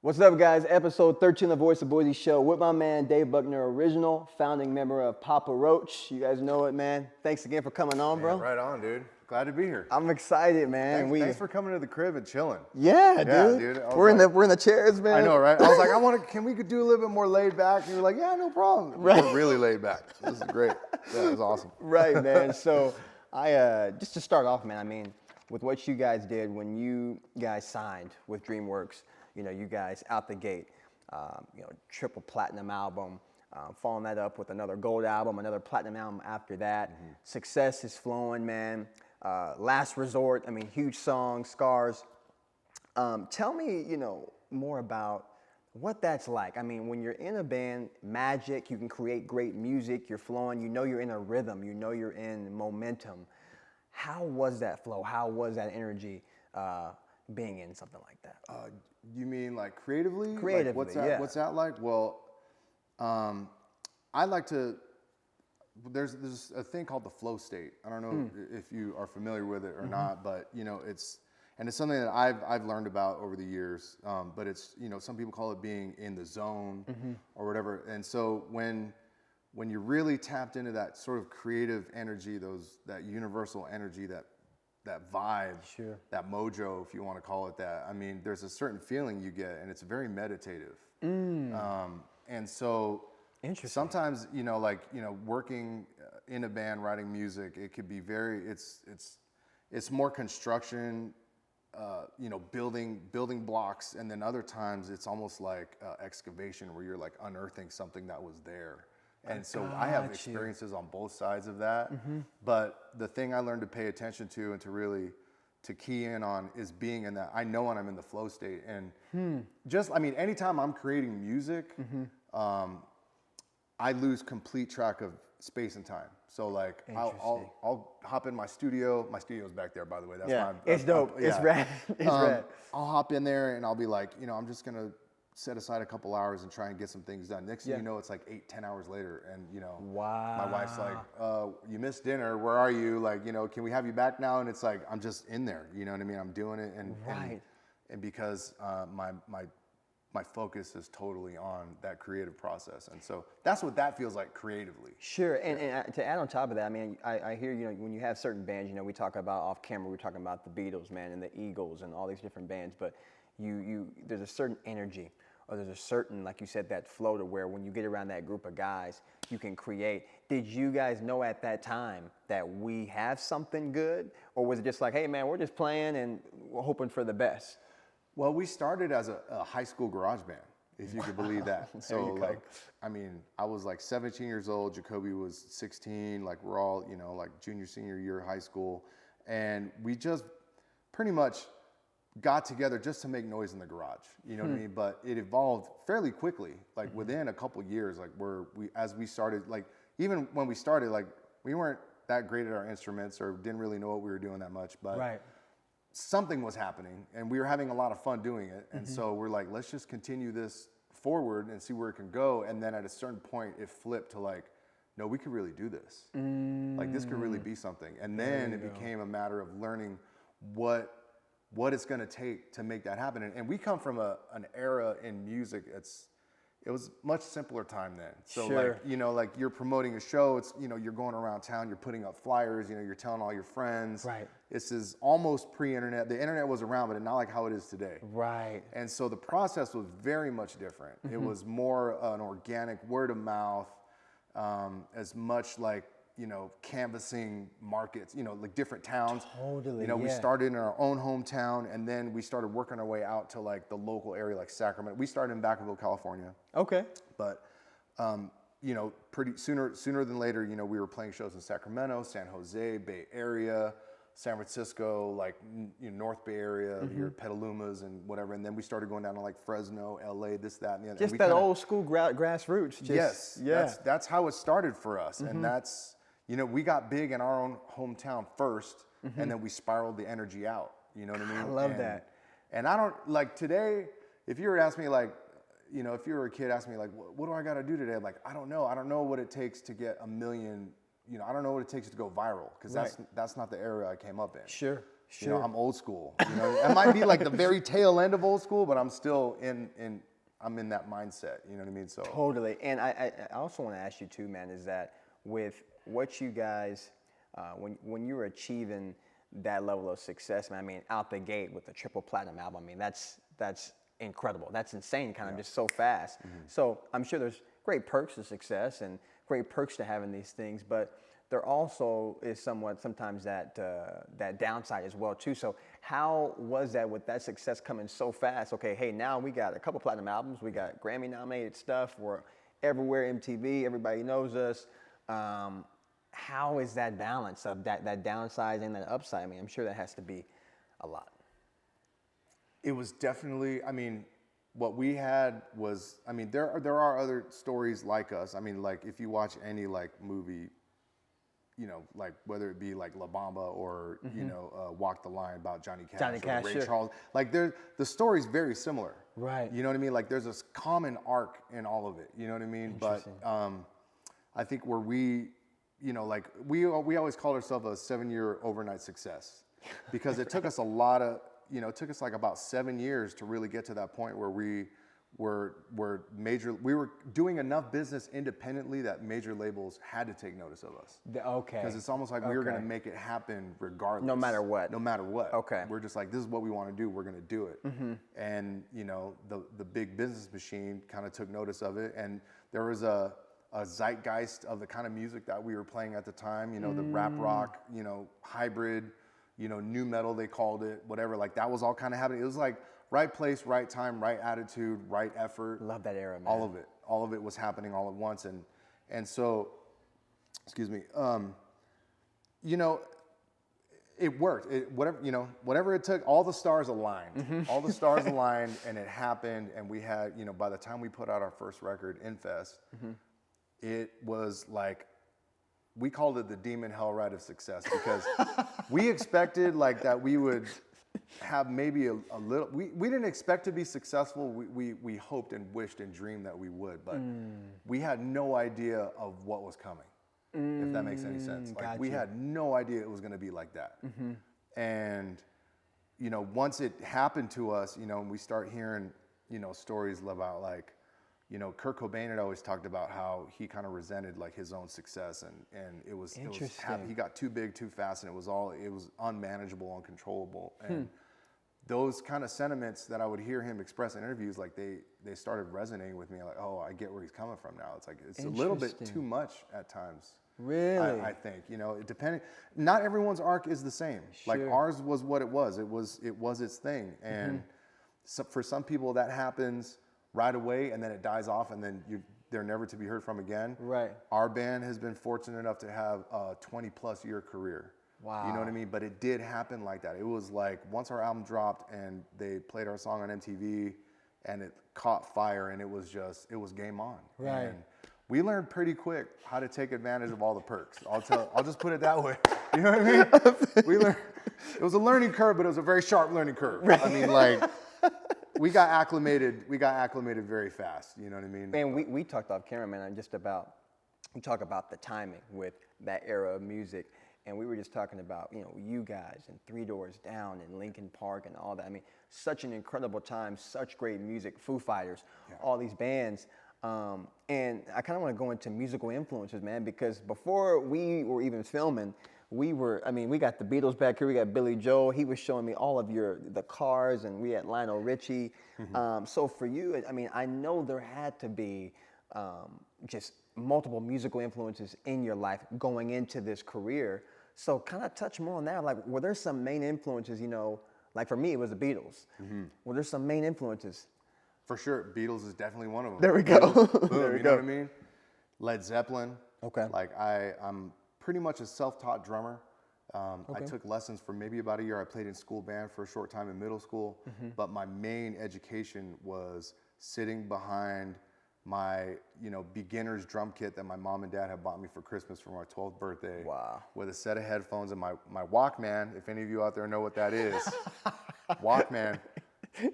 What's up, guys? Episode 13 of the Voice of Boise Show with my man, Dave Buckner, original founding member of Papa Roach. You guys know it, man. Thanks again for coming on, bro. Right on, dude. Glad to be here. I'm excited, man. Thanks for coming to the crib and chilling. Yeah, dude. We're in the chairs, man. I know, right? I was like, can we do a little bit more laid back? And you're like, yeah, no problem. Right. We're really laid back. This is great. Yeah, it was awesome. Right, man. So I just to start off, man, I mean, with what you guys did when you guys signed with DreamWorks, you know, you guys out the gate, triple platinum album, following that up with another gold album, another platinum album after that. Mm-hmm. Success is flowing, man. Last Resort, I mean, huge song, Scars. Tell me, more about what that's like. I mean, when you're in a band, magic, you can create great music, you're flowing, you're in a rhythm, you're in momentum. How was that flow? How was that energy being in something like that? You mean like creatively? Creatively, like what's that like? Well, I like to, there's a thing called the flow state. I don't know if you are familiar with it or not, but it's something that I've learned about over the years. But it's, some people call it being in the zone or whatever. And so when you're really tapped into that sort of creative energy, that universal energy, that vibe, sure, that mojo, if you want to call it that. I mean, there's a certain feeling you get, and it's very meditative. And so sometimes, working in a band, writing music, it could be it's more construction, building blocks, and then other times it's almost like excavation, where you're like unearthing something that was there. And so I have experiences on both sides of that. But the thing I learned to pay attention to and to key in on is being in that. I know when I'm in the flow state. And anytime I'm creating music, I lose complete track of space and time. So like I'll hop in my studio. My studio's back there, by the way. It's dope. It's rad. It's rad. I'll hop in there and I'll be like, I'm just gonna set aside a couple hours and try and get some things done. Next thing you know, it's like 8-10 hours later, and wow. My wife's like, you missed dinner, where are you? Like, can we have you back now? And it's like, I'm just in there, you know what I mean? I'm doing it, and because my focus is totally on that creative process, and so that's what that feels like creatively. Sure, and to add on top of that, I mean, I hear, when you have certain bands, we talk about off camera, we're talking about the Beatles, man, and the Eagles, and all these different bands, but there's a certain energy, or there's a certain, like you said, that flow to where when you get around that group of guys, you can create. Did you guys know at that time that we have something good? Or was it just like, hey man, we're just playing and we're hoping for the best? Well, we started as a high school garage band, if you could believe that. So I was like 17 years old, Jacoby was 16, like we're all, like junior, senior year of high school. And we just pretty much got together just to make noise in the garage, you know what I mean? But it evolved fairly quickly, like within a couple years, like as we started, like even when we started, like we weren't that great at our instruments or didn't really know what we were doing that much, but something was happening and we were having a lot of fun doing it. And so we're like, let's just continue this forward and see where it can go. And then at a certain point it flipped to like, no, we could really do this. Like this could really be something. And then it became a matter of learning what it's going to take to make that happen. And we come from an era in music, it was much simpler time then. So like you're promoting a show, it's, you're going around town, you're putting up flyers, you're telling all your friends. Right. This is almost pre-internet. The internet was around, but not like how it is today. Right. And so the process was very much different. It was more an organic word of mouth, as much like, canvassing markets, like different towns. Totally. We started in our own hometown, and then we started working our way out to like the local area, like Sacramento. We started in Vacaville, California. Okay. But, pretty sooner than later, we were playing shows in Sacramento, San Jose, Bay Area, San Francisco, like North Bay Area, your Petalumas and whatever. And then we started going down to like Fresno, LA, this, that, and the other. Just that old school grassroots. Yes. Yeah. That's how it started for us. And that's, we got big in our own hometown first, and then we spiraled the energy out. You know what I mean? I love that. And I don't, like today, if you were to ask me like, if you were a kid, ask me like, what do I got to do today? I'm like, I don't know. I don't know what it takes to get 1 million, I don't know what it takes to go viral, because that's not the era I came up in. Sure. You know, I'm old school. You know, I might be like the very tail end of old school, but I'm still I'm in that mindset. You know what I mean? So totally. And I also want to ask you too, man, is that with what you guys, when you were achieving that level of success, man, I mean, out the gate with the triple platinum album, I mean, that's incredible. That's insane, kind of just so fast. So I'm sure there's great perks to success and great perks to having these things, but there also is sometimes that downside as well too. So how was that with that success coming so fast? Okay, hey, now we got a couple platinum albums, we got Grammy nominated stuff, we're everywhere, MTV, everybody knows us. How is that balance of that downside and that upside? I mean, I'm sure that has to be a lot. it was definitely, I mean, what we had was, I mean, there are other stories like us. I mean, like if you watch any like movie, you know, like whether it be like La Bamba or you know, Walk the Line about Johnny Cash, or Ray Charles, like the story's very similar. Right. You know what I mean? Like there's this common arc in all of it. You know what I mean? But I think where we, you know, like we always called ourselves a 7-year overnight success because it took us a lot of, you know, it took us like about 7 years to really get to that point where we were doing enough business independently that major labels had to take notice of us. Okay. Because it's almost like we were going to make it happen regardless. No matter what. No matter what. Okay. We're just like, this is what we want to do. We're going to do it. And, you know, the big business machine kind of took notice of it. And there was a zeitgeist of the kind of music that we were playing at the time, you know, the rap rock, you know, hybrid, you know, new metal, they called it, whatever. Like that was all kind of happening. It was like right place, right time, right attitude, right effort. Love that era, man. All of it was happening all at once. And so, excuse me, you know, it worked. Whatever it took, all the stars aligned. All the stars aligned, and it happened. And we had, you know, by the time we put out our first record, Infest, it was like, we called it the demon hell ride of success because we expected like that we would have maybe a little, we didn't expect to be successful. We hoped and wished and dreamed that we would, but we had no idea of what was coming, if that makes any sense. Like we had no idea it was going to be like that. And, you know, once it happened to us, you know, and we start hearing, you know, stories about like, you know, Kurt Cobain had always talked about how he kind of resented like his own success, and it was he got too big too fast, and it was unmanageable, uncontrollable, and those kind of sentiments that I would hear him express in interviews, like they started resonating with me. Like, oh, I get where he's coming from now. It's like it's a little bit too much at times. Really, I think, you know, it depended. Not everyone's arc is the same. Like ours was what it was. It was its thing, and so for some people that happens right away, and then it dies off, and then they're never to be heard from again. Right. Our band has been fortunate enough to have a 20+ year career. Wow. You know what I mean? But it did happen like that. It was like once our album dropped and they played our song on MTV, and it caught fire, and it was game on. Right. And we learned pretty quick how to take advantage of all the perks. I'll just put it that way. You know what I mean? We learned. It was a learning curve, but it was a very sharp learning curve. Right. I mean, like. We got acclimated very fast. You know what I mean? And we talked off camera, man, we talk about the timing with that era of music. And we were just talking about, you know, you guys and Three Doors Down and Linkin Park and all that. I mean, such an incredible time, such great music, Foo Fighters, all these bands. And I kind of want to go into musical influences, man, because before we were even filming, we got the Beatles back here. We got Billy Joel. He was showing me all of the Cars, and we had Lionel Richie. So for you, I mean, I know there had to be just multiple musical influences in your life going into this career. So kind of touch more on that. Like, were there some main influences, you know, like for me, it was the Beatles. Were there some main influences? For sure. Beatles is definitely one of them. There we go. There we go. Know what I mean? Led Zeppelin. Okay. Like I'm pretty much a self-taught drummer. I took lessons for maybe about a year. I played in school band for a short time in middle school, but my main education was sitting behind my, you know, beginner's drum kit that my mom and dad had bought me for Christmas for my 12th birthday. Wow. With a set of headphones and my Walkman, if any of you out there know what that is. Walkman,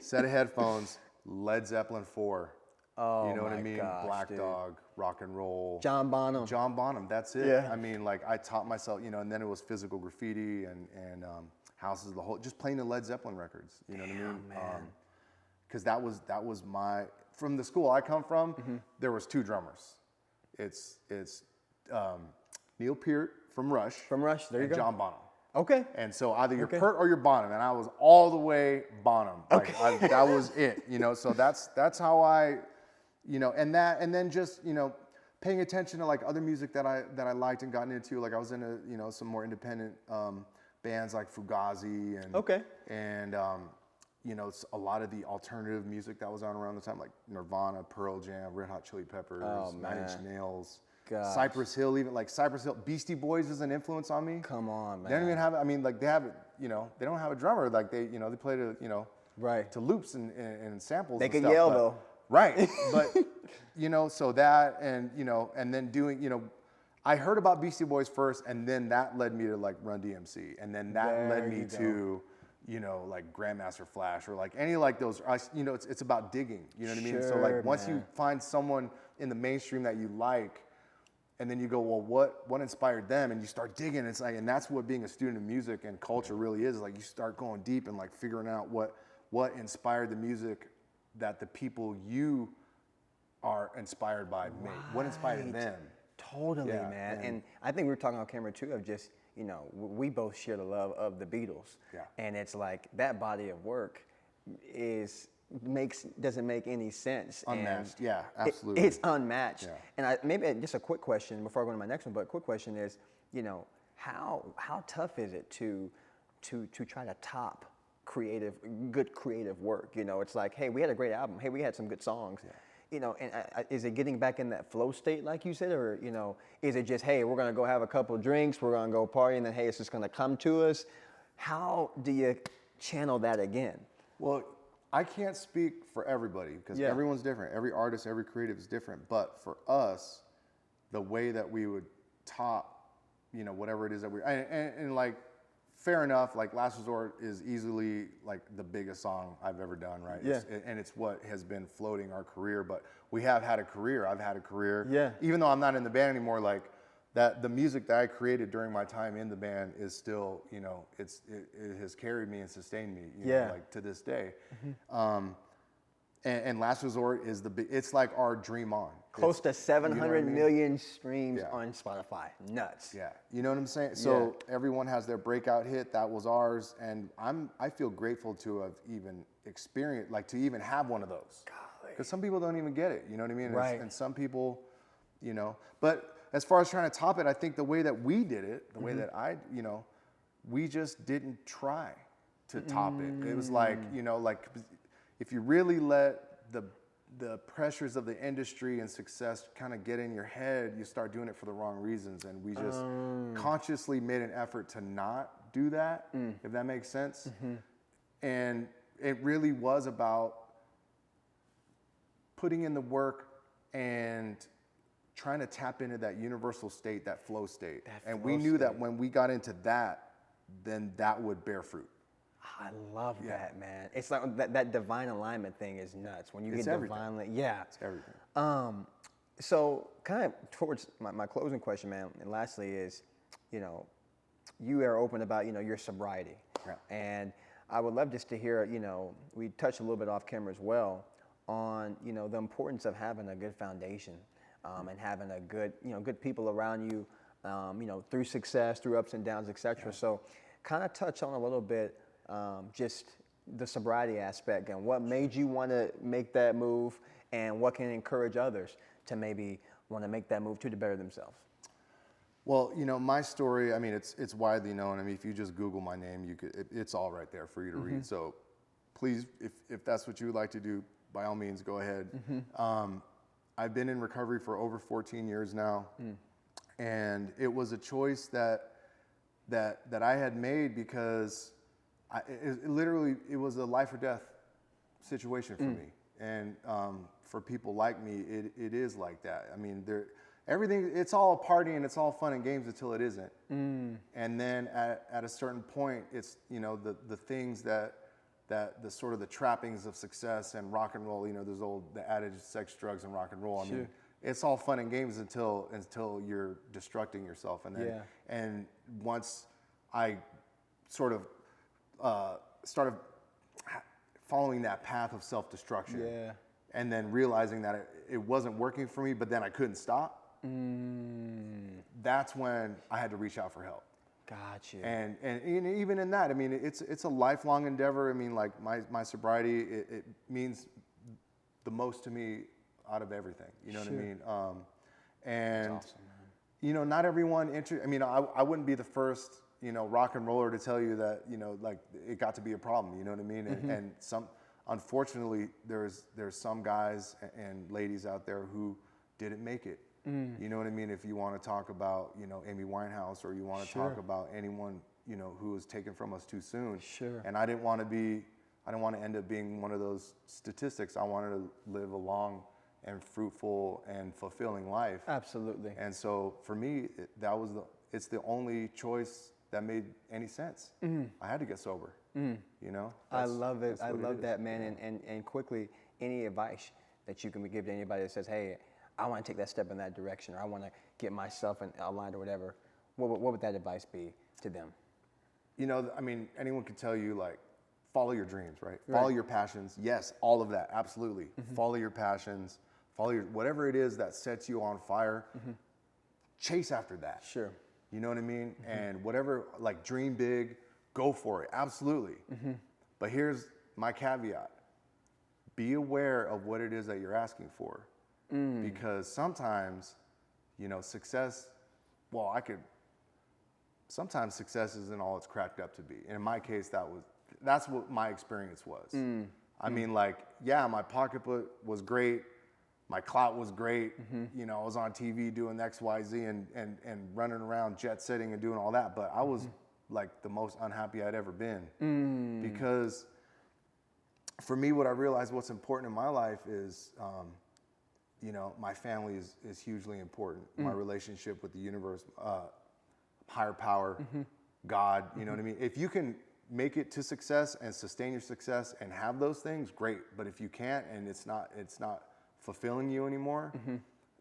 set of headphones, Led Zeppelin 4. Oh, you know what I mean? Gosh, Black Dog, rock and roll. John Bonham, that's it. Yeah. I mean, like I taught myself, you know, and then it was physical graffiti and houses, just playing the Led Zeppelin records. You know what I mean? Man. Because that was from the school I come from. There was 2 drummers. It's Neil Peart from Rush. From Rush, there you and go. John Bonham. Okay. And so either you're Peart or you're Bonham, and I was all the way Bonham. Like, that was it, So that's how I, and then just paying attention to like other music that I liked and gotten into. Like I was into some more independent bands like Fugazi and a lot of the alternative music that was on around the time, like Nirvana, Pearl Jam, Red Hot Chili Peppers, Nine Inch Nails. Gosh. Cypress Hill, even like Cypress Hill, Beastie Boys is an influence on me. Come on, man. They don't even have, they have, they don't have a drummer. Like they play to, right. to loops and samples. They and can stuff, yell but, though. Right. But, so that, and then doing, I heard about Beastie Boys first, and then that led me to like Run DMC. And then that led me to, like Grandmaster Flash or like any like those, it's about digging, you know what I mean? So like once you find someone in the mainstream that you like, and then you go, well, what inspired them? And you start digging. It's like, and that's what being a student of music and culture really is. Like you start going deep and like figuring out what inspired the music that the people you are inspired by made. What inspired them? Totally, man. And I think we were talking on camera too of just, we both share the love of the Beatles. Yeah. And it's like that body of work doesn't make any sense. Unmatched, yeah, absolutely. It's unmatched. Yeah. And maybe just a quick question before I go to my next one, but a quick question is, how tough is it to try to top good creative work? It's like, hey, we had a great album. Hey, we had some good songs. Yeah. And is it getting back in that flow state, like you said, or is it just, hey, we're gonna go have a couple drinks, we're gonna go party, and then hey, it's just gonna come to us? How do you channel that again? Well, I can't speak for everybody because everyone's different. Every artist, every creative is different. But for us, the way that we would top, whatever it is that and like, fair enough, like Last Resort is easily like the biggest song I've ever done, right? Yeah. And it's what has been floating our career, but we have had a career. I've had a career. Yeah. Even though I'm not in the band anymore, like that the music that I created during my time in the band is still, it has carried me and sustained me, like to this day. And Last Resort is it's like our dream on. Close to 700 million streams on Spotify. Nuts. Yeah, you know what I'm saying? So everyone has their breakout hit. That was ours, and I feel grateful to have even experienced, like to even have one of those. Because some people don't even get it. You know what I mean? Right. And some people, But as far as trying to top it, I think the way that we did it, the way that we just didn't try to top it. It was like, like if you really let the pressures of the industry and success kind of get in your head, you start doing it for the wrong reasons. And we just consciously made an effort to not do that, if that makes sense. And it really was about putting in the work and trying to tap into that universal state, that flow state. And we knew that when we got into that, then that would bear fruit. I love that, man. It's like that divine alignment thing is nuts. When you get divinely, It's everything. So kind of towards my closing question, man, and lastly is, you are open about, your sobriety. Yeah. And I would love just to hear, we touched a little bit off camera as well on, the importance of having a good foundation and having a good, good people around you, through success, through ups and downs, et cetera. So kind of touch on a little bit just the sobriety aspect and what made you want to make that move and what can encourage others to maybe want to make that move to better themselves. Well, my story, I mean, it's widely known. I mean, if you just Google my name, it's all right there for you to read. So please, if that's what you would like to do, by all means, go ahead. I've been in recovery for over 14 years now. And it was a choice that I had made because it was a life or death situation for me. And for people like me, it is like that. I mean, everything, it's all a party and it's all fun and games until it isn't. And then at a certain point, it's, the things that the sort of the trappings of success and rock and roll, there's the adage, sex, drugs, and rock and roll. I mean, it's all fun and games until you're destructing yourself. And then, and once I sort of started following that path of self-destruction. Yeah. And then realizing that it wasn't working for me, but then I couldn't stop. That's when I had to reach out for help. Gotcha. And even in that, I mean, it's a lifelong endeavor. I mean, like my sobriety, it means the most to me out of everything. You know what I mean? And That's awesome, man. you know, not everyone. I mean, I wouldn't be the first, you know, rock and roller to tell you that, you know, like it got to be a problem. You know what I mean? And unfortunately, there's some guys and ladies out there who didn't make it. You know what I mean? If you want to talk about, you know, Amy Winehouse, or you want to talk about anyone, you know, who was taken from us too soon. Sure. And I didn't want to end up being one of those statistics. I wanted to live a long and fruitful and fulfilling life. Absolutely. And so for me, it's the only choice that made any sense. I had to get sober. You know? I love it. I love that, man. And quickly, any advice that you can give to anybody that says, hey, I want to take that step in that direction, or I want to get myself aligned or whatever, what would that advice be to them? You know, I mean, anyone could tell you, like, follow your dreams, right? Follow your passions. Yes, all of that, absolutely. Follow your passions. Follow whatever it is that sets you on fire. Chase after that. Sure. You know what I mean? And whatever, like, dream big, go for it. Absolutely. But here's my caveat. Be aware of what it is that you're asking for. Because sometimes, you know, sometimes success isn't all it's cracked up to be. And in my case, that's what my experience was. I mean, like, yeah, my pocketbook was great. My clout was great. You know, I was on TV doing X, Y, Z and running around jet setting and doing all that. But I was like the most unhappy I'd ever been. Because for me, what I realized what's important in my life is, you know, my family is hugely important. My relationship with the universe, higher power, God, you know what I mean? If you can make it to success and sustain your success and have those things, great. But if you can't and it's not fulfilling you anymore,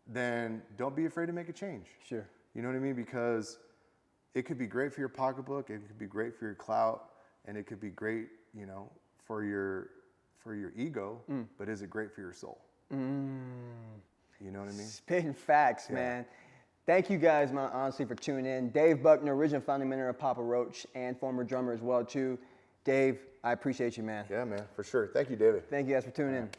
then don't be afraid to make a change. Sure. You know what I mean? Because it could be great for your pocketbook, it could be great for your clout, and it could be great, you know, for your ego, but is it great for your soul? You know what I mean? Spitting facts, man. Thank you guys, man, honestly, for tuning in. Dave Buckner, original founding member of Papa Roach and former drummer as well, too. Dave, I appreciate you, man. Yeah, man, for sure. Thank you, David. Thank you guys for tuning in.